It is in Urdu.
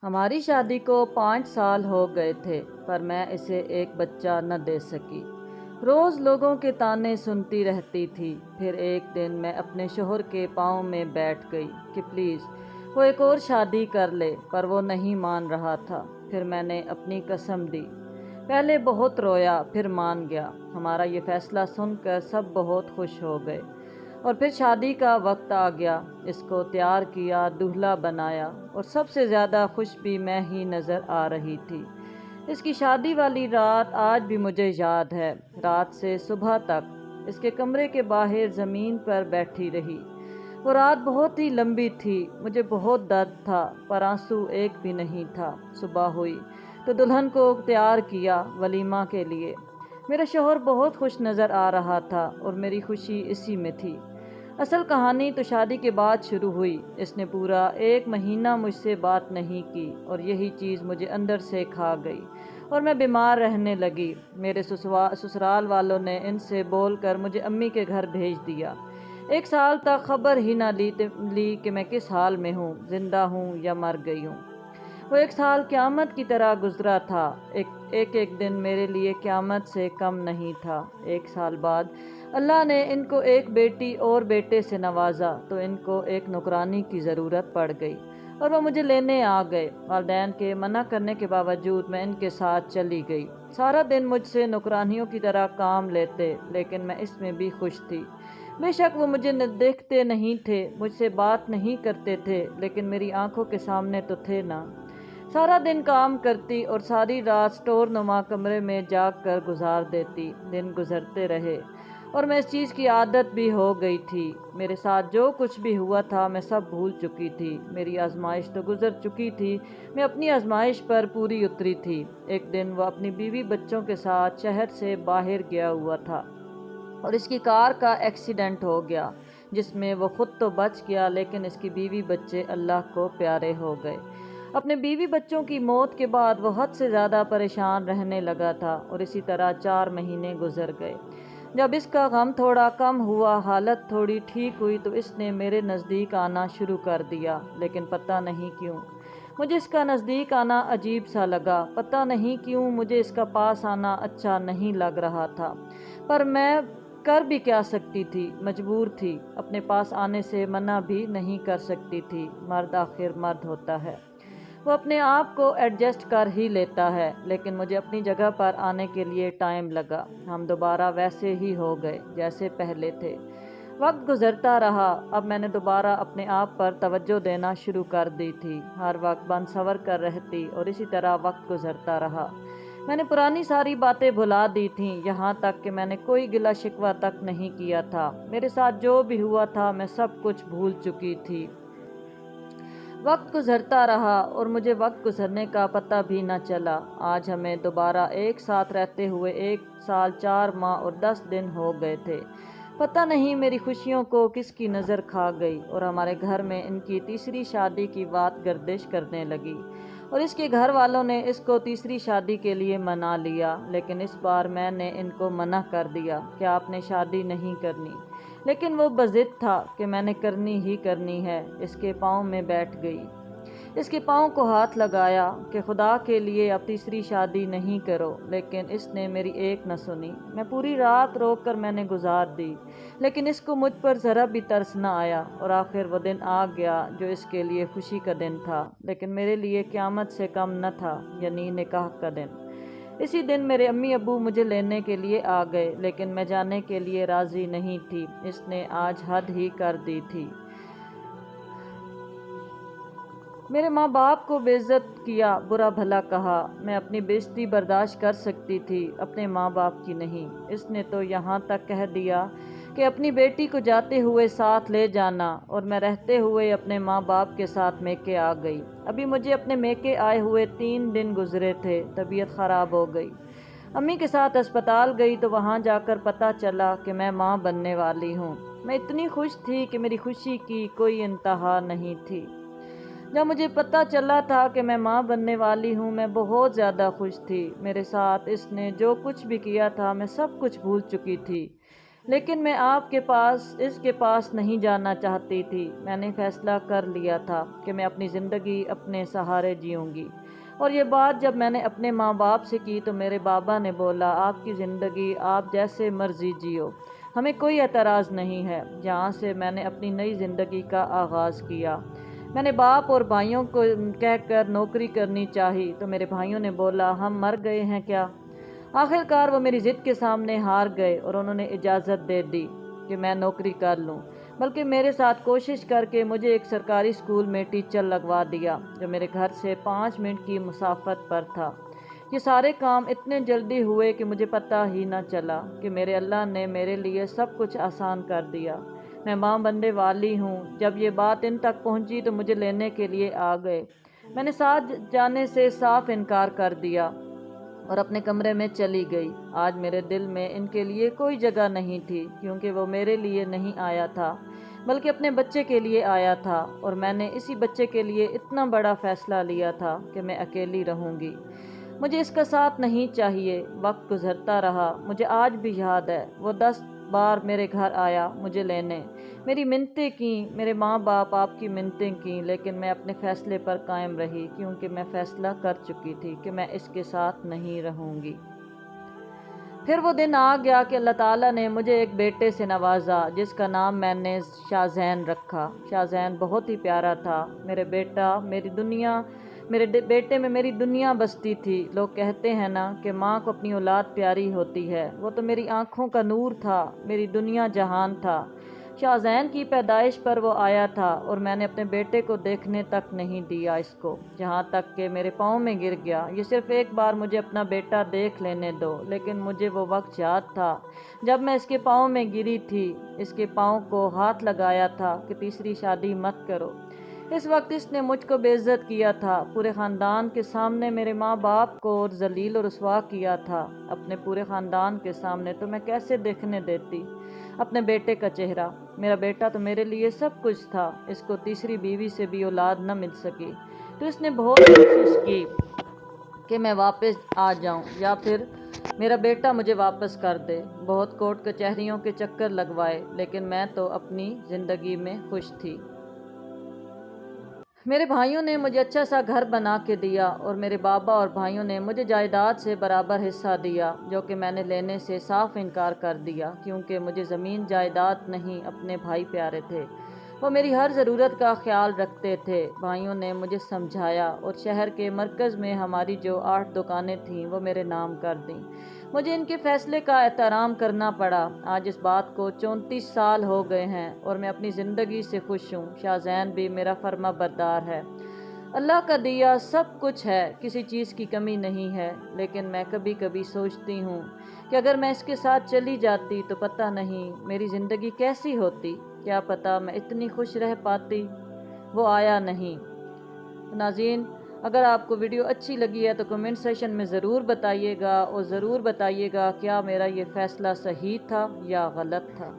ہماری شادی کو 5 سال ہو گئے تھے پر میں اسے ایک بچہ نہ دے سکی۔ روز لوگوں کے طعنے سنتی رہتی تھی۔ پھر ایک دن میں اپنے شوہر کے پاؤں میں بیٹھ گئی کہ پلیز وہ ایک اور شادی کر لے، پر وہ نہیں مان رہا تھا۔ پھر میں نے اپنی قسم دی۔ پہلے بہت رویا، پھر مان گیا۔ ہمارا یہ فیصلہ سن کر سب بہت خوش ہو گئے۔ اور پھر شادی کا وقت آ گیا۔ اس کو تیار کیا، دولہا بنایا، اور سب سے زیادہ خوش بھی میں ہی نظر آ رہی تھی۔ اس کی شادی والی رات آج بھی مجھے یاد ہے۔ رات سے صبح تک اس کے کمرے کے باہر زمین پر بیٹھی رہی۔ وہ رات بہت ہی لمبی تھی۔ مجھے بہت درد تھا پر آنسو ایک بھی نہیں تھا۔ صبح ہوئی تو دلہن کو تیار کیا ولیمہ کے لیے۔ میرا شوہر بہت خوش نظر آ رہا تھا اور میری خوشی اسی میں تھی۔ اصل کہانی تو شادی کے بعد شروع ہوئی۔ اس نے پورا 1 مہینہ مجھ سے بات نہیں کی اور یہی چیز مجھے اندر سے کھا گئی اور میں بیمار رہنے لگی۔ میرے سسرال والوں نے ان سے بول کر مجھے امی کے گھر بھیج دیا۔ 1 سال تک خبر ہی نہ لی کہ میں کس حال میں ہوں، زندہ ہوں یا مر گئی ہوں۔ وہ 1 سال قیامت کی طرح گزرا تھا۔ ایک دن میرے لیے قیامت سے کم نہیں تھا۔ 1 سال بعد اللہ نے ان کو ایک بیٹی اور بیٹے سے نوازا تو ان کو ایک نوکرانی کی ضرورت پڑ گئی اور وہ مجھے لینے آ گئے۔ والدین کے منع کرنے کے باوجود میں ان کے ساتھ چلی گئی۔ سارا دن مجھ سے نوکرانیوں کی طرح کام لیتے، لیکن میں اس میں بھی خوش تھی۔ بے شک وہ مجھے دیکھتے نہیں تھے، مجھ سے بات نہیں کرتے تھے، لیکن میری آنکھوں کے سامنے تو تھے نا۔ سارا دن کام کرتی اور ساری رات سٹور نما کمرے میں جاگ کر گزار دیتی۔ دن گزرتے رہے اور میں اس چیز کی عادت بھی ہو گئی تھی۔ میرے ساتھ جو کچھ بھی ہوا تھا میں سب بھول چکی تھی۔ میری آزمائش تو گزر چکی تھی، میں اپنی آزمائش پر پوری اتری تھی۔ ایک دن وہ اپنی بیوی بچوں کے ساتھ شہر سے باہر گیا ہوا تھا اور اس کی کار کا ایکسیڈنٹ ہو گیا، جس میں وہ خود تو بچ گیا لیکن اس کی بیوی بچے اللہ کو پیارے ہو گئے۔ اپنے بیوی بچوں کی موت کے بعد وہ حد سے زیادہ پریشان رہنے لگا تھا اور اسی طرح 4 مہینے گزر گئے۔ جب اس کا غم تھوڑا کم ہوا، حالت تھوڑی ٹھیک ہوئی تو اس نے میرے نزدیک آنا شروع کر دیا، لیکن پتہ نہیں کیوں مجھے اس کا نزدیک آنا عجیب سا لگا۔ پتہ نہیں کیوں مجھے اس کا پاس آنا اچھا نہیں لگ رہا تھا، پر میں کر بھی کیا سکتی تھی، مجبور تھی۔ اپنے پاس آنے سے منع بھی نہیں کر سکتی تھی، مرد آخر مرد ہوتا ہے، وہ اپنے آپ کو ایڈجسٹ کر ہی لیتا ہے۔ لیکن مجھے اپنی جگہ پر آنے کے لیے ٹائم لگا۔ ہم دوبارہ ویسے ہی ہو گئے جیسے پہلے تھے۔ وقت گزرتا رہا۔ اب میں نے دوبارہ اپنے آپ پر توجہ دینا شروع کر دی تھی۔ ہر وقت بن سور کر رہتی اور اسی طرح وقت گزرتا رہا۔ میں نے پرانی ساری باتیں بھلا دی تھیں، یہاں تک کہ میں نے کوئی گلہ شکوہ تک نہیں کیا تھا۔ میرے ساتھ جو بھی ہوا تھا میں سب کچھ بھول چکی تھی۔ وقت گزرتا رہا اور مجھے وقت گزرنے کا پتہ بھی نہ چلا۔ آج ہمیں دوبارہ ایک ساتھ رہتے ہوئے 1 سال 4 ماہ اور 10 دن ہو گئے تھے۔ پتہ نہیں میری خوشیوں کو کس کی نظر کھا گئی اور ہمارے گھر میں ان کی تیسری شادی کی بات گردش کرنے لگی اور اس کے گھر والوں نے اس کو تیسری شادی کے لیے منا لیا، لیکن اس بار میں نے ان کو منع کر دیا کہ آپ نے شادی نہیں کرنی، لیکن وہ بضد تھا کہ میں نے کرنی ہی کرنی ہے۔ اس کے پاؤں میں بیٹھ گئی، اس کے پاؤں کو ہاتھ لگایا کہ خدا کے لیے اب تیسری شادی نہیں کرو، لیکن اس نے میری ایک نہ سنی۔ میں پوری رات رو کر میں نے گزار دی، لیکن اس کو مجھ پر ذرا بھی ترس نہ آیا اور آخر وہ دن آ گیا جو اس کے لیے خوشی کا دن تھا، لیکن میرے لیے قیامت سے کم نہ تھا، یعنی نکاح کا دن۔ اسی دن میرے امی ابو مجھے لینے کے لیے آ گئے، لیکن میں جانے کے لیے راضی نہیں تھی۔ اس نے آج حد ہی کر دی تھی۔ میرے ماں باپ کو بے عزت کیا، برا بھلا کہا۔ میں اپنی بے عزتی برداشت کر سکتی تھی، اپنے ماں باپ کی نہیں۔ اس نے تو یہاں تک کہہ دیا کہ اپنی بیٹی کو جاتے ہوئے ساتھ لے جانا، اور میں رہتے ہوئے اپنے ماں باپ کے ساتھ میکے آ گئی۔ ابھی مجھے اپنے میکے آئے ہوئے 3 دن گزرے تھے، طبیعت خراب ہو گئی۔ امی کے ساتھ اسپتال گئی تو وہاں جا کر پتہ چلا کہ میں ماں بننے والی ہوں۔ میں اتنی خوش تھی کہ میری خوشی کی کوئی انتہا نہیں تھی۔ جب مجھے پتہ چلا تھا کہ میں ماں بننے والی ہوں میں بہت زیادہ خوش تھی۔ میرے ساتھ اس نے جو کچھ بھی کیا تھا میں سب کچھ بھول چکی تھی، لیکن میں اس کے پاس نہیں جانا چاہتی تھی۔ میں نے فیصلہ کر لیا تھا کہ میں اپنی زندگی اپنے سہارے جیوں گی، اور یہ بات جب میں نے اپنے ماں باپ سے کی تو میرے بابا نے بولا، آپ کی زندگی آپ جیسے مرضی جیو، ہمیں کوئی اعتراض نہیں ہے۔ جہاں سے میں نے اپنی نئی زندگی کا آغاز کیا۔ میں نے باپ اور بھائیوں کو کہہ کر نوکری کرنی چاہی تو میرے بھائیوں نے بولا، ہم مر گئے ہیں کیا؟ آخر کار وہ میری ضد کے سامنے ہار گئے اور انہوں نے اجازت دے دی کہ میں نوکری کر لوں، بلکہ میرے ساتھ کوشش کر کے مجھے ایک سرکاری اسکول میں ٹیچر لگوا دیا جو میرے گھر سے 5 منٹ کی مسافت پر تھا۔ یہ سارے کام اتنے جلدی ہوئے کہ مجھے پتہ ہی نہ چلا کہ میرے اللہ نے میرے لیے سب کچھ آسان کر دیا۔ میں ماں بننے والی ہوں۔ جب یہ بات ان تک پہنچی تو مجھے لینے کے لیے آ گئے۔ میں نے ساتھ جانے سے صاف انکار کر دیا اور اپنے کمرے میں چلی گئی۔ آج میرے دل میں ان کے لیے کوئی جگہ نہیں تھی، کیونکہ وہ میرے لیے نہیں آیا تھا بلکہ اپنے بچے کے لیے آیا تھا، اور میں نے اسی بچے کے لیے اتنا بڑا فیصلہ لیا تھا کہ میں اکیلی رہوں گی۔ مجھے اس کا ساتھ نہیں چاہیے۔ وقت گزرتا رہا۔ مجھے آج بھی یاد ہے وہ 10 بار میرے گھر آیا مجھے لینے، میری منتیں کیں، میرے ماں باپ آپ کی منتیں کیں، لیکن میں اپنے فیصلے پر قائم رہی، کیونکہ میں فیصلہ کر چکی تھی کہ میں اس کے ساتھ نہیں رہوں گی۔ پھر وہ دن آ گیا کہ اللہ تعالیٰ نے مجھے ایک بیٹے سے نوازا جس کا نام میں نے شاذین رکھا۔ شاذین بہت ہی پیارا تھا۔ میرے بیٹے میں میری دنیا بستی تھی۔ لوگ کہتے ہیں نا کہ ماں کو اپنی اولاد پیاری ہوتی ہے، وہ تو میری آنکھوں کا نور تھا، میری دنیا جہان تھا۔ شاذین کی پیدائش پر وہ آیا تھا اور میں نے اپنے بیٹے کو دیکھنے تک نہیں دیا اس کو، جہاں تک کہ میرے پاؤں میں گر گیا۔ یہ صرف ایک بار مجھے اپنا بیٹا دیکھ لینے دو، لیکن مجھے وہ وقت یاد تھا جب میں اس کے پاؤں میں گری تھی، اس کے پاؤں کو ہاتھ لگایا تھا کہ تیسری شادی مت کرو۔ اس وقت اس نے مجھ کو بے عزت کیا تھا، پورے خاندان کے سامنے میرے ماں باپ کو ذلیل و رسوا کیا تھا۔ اپنے پورے خاندان کے سامنے تو میں کیسے دیکھنے دیتی اپنے بیٹے کا چہرہ؟ میرا بیٹا تو میرے لیے سب کچھ تھا۔ اس کو تیسری بیوی سے بھی اولاد نہ مل سکی تو اس نے بہت کوشش کی کہ میں واپس آ جاؤں یا پھر میرا بیٹا مجھے واپس کر دے۔ بہت کورٹ کچہریوں کے چکر لگوائے، لیکن میں تو اپنی زندگی میں خوش تھی۔ میرے بھائیوں نے مجھے اچھا سا گھر بنا کے دیا اور میرے بابا اور بھائیوں نے مجھے جائیداد سے برابر حصہ دیا، جو کہ میں نے لینے سے صاف انکار کر دیا، کیونکہ مجھے زمین جائیداد نہیں اپنے بھائی پیارے تھے۔ وہ میری ہر ضرورت کا خیال رکھتے تھے۔ بھائیوں نے مجھے سمجھایا اور شہر کے مرکز میں ہماری جو 8 دکانیں تھیں وہ میرے نام کر دیں۔ مجھے ان کے فیصلے کا احترام کرنا پڑا۔ آج اس بات کو 34 سال ہو گئے ہیں اور میں اپنی زندگی سے خوش ہوں۔ شاذین بھی میرا فرما بردار ہے۔ اللہ کا دیا سب کچھ ہے، کسی چیز کی کمی نہیں ہے، لیکن میں کبھی کبھی سوچتی ہوں کہ اگر میں اس کے ساتھ چلی جاتی تو پتہ نہیں میری زندگی کیسی ہوتی، کیا پتہ میں اتنی خوش رہ پاتی۔ وہ آیا نہیں۔ ناظرین، اگر آپ کو ویڈیو اچھی لگی ہے تو کمنٹ سیکشن میں ضرور بتائیے گا، اور ضرور بتائیے گا کیا میرا یہ فیصلہ صحیح تھا یا غلط تھا۔